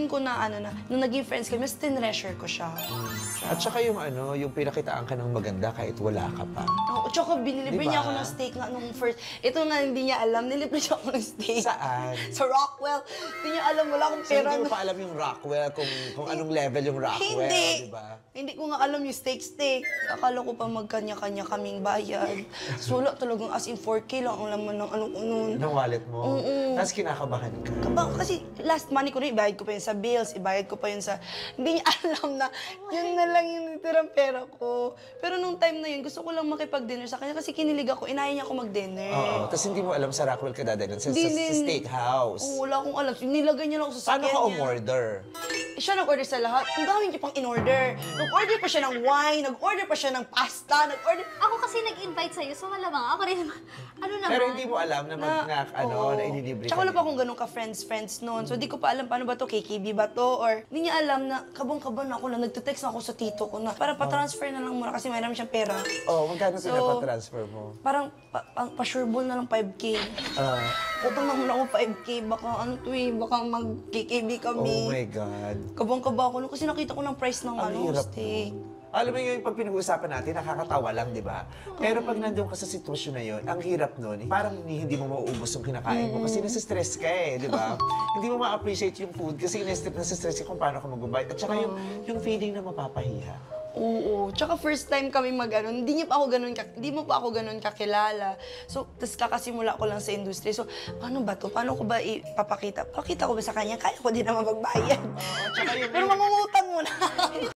feeling ko na, ano na, nung naging friends kami, mas tinreasure ko siya. At saka yung ano, yung pinakitaan ka ng maganda kahit wala ka pa. Oo, tsaka binilibre Diba? niya ako ng steak nga nung first. Ito na hindi niya alam, nilibre niya ako ng steak. Saan? Sa Rockwell. Hindi niya alam, wala akong So, pera. hindi mo pa alam yung Rockwell, kung anong level yung Rockwell, Hindi. di ba? Hindi ko nga alam yung steak. Akala ko pa magkanya-kanya kaming bayad. So, wala talagang as in 4K lang ang laman ng ano ko noon. Ng wallet mo. Tapos kinakabahan ka. Kasi last money ko rin, ibayad ko pa yun sa bills, ibayad ko pa yun sa... Hindi niya alam na yun na lang yung natirang pera ko. Pero nung time na yun, gusto ko lang makipag-dinner sa kanya kasi kinilig ako, inaya niya ako mag-dinner. Oo. Tapos hindi mo alam sa Rockwell ka dadalhin, sa steakhouse. Oo, wala akong alam. Nilagay niya lang ako sa Paano sasakyan ka niya. umorder? Siya nag-order sa lahat. Ang dami niya pang in-order. Nag-order pa siya ng wine, nag-order pa siya ng pasta, nag-order... Ako kasi nag-invite sa'yo, so malamang ako rin. Ano naman? Pero hindi mo alam na na ililibre Tsaka ka wala pa niya. akong ganun ka-friends noon. So, di ko pa alam paano ba to, KKB ba to, or hindi niya alam na kabang-kaban ako na nagte-text ako sa tito ko na para pa-transfer na lang muna kasi mayroon siyang pera. Magkano So, pinapatransfer mo? Parang pa-sureball na lang 5K. Utang na muna ako 5K, baka ano to eh, baka mag-KKB kami. Oh my God. Kabang-kaba ako nun kasi nakita ko ng price ng Ang hirap steak. Alam mo yung pag pinag-uusapan natin, nakakatawa lang, di ba? Pero pag nandun ka sa sitwasyon na yun, ang hirap nun, parang hindi mo mauubos yung kinakain mo kasi nasa-stress ka eh, di ba? Hindi mo ma-appreciate yung food kasi nasa-stress ka kung paano ka magbabayad. At saka yung feeling na mapapahiya. Oo. Tsaka first time kami mag-ano, hindi mo pa ako ganun kakilala. So, tas kakasimula ko lang sa industry. So, paano ba to? Paano ko ba ipapakita? Pakita ko ba sa kanya? Kaya ko din naman magbayad. Pero mangungutang muna.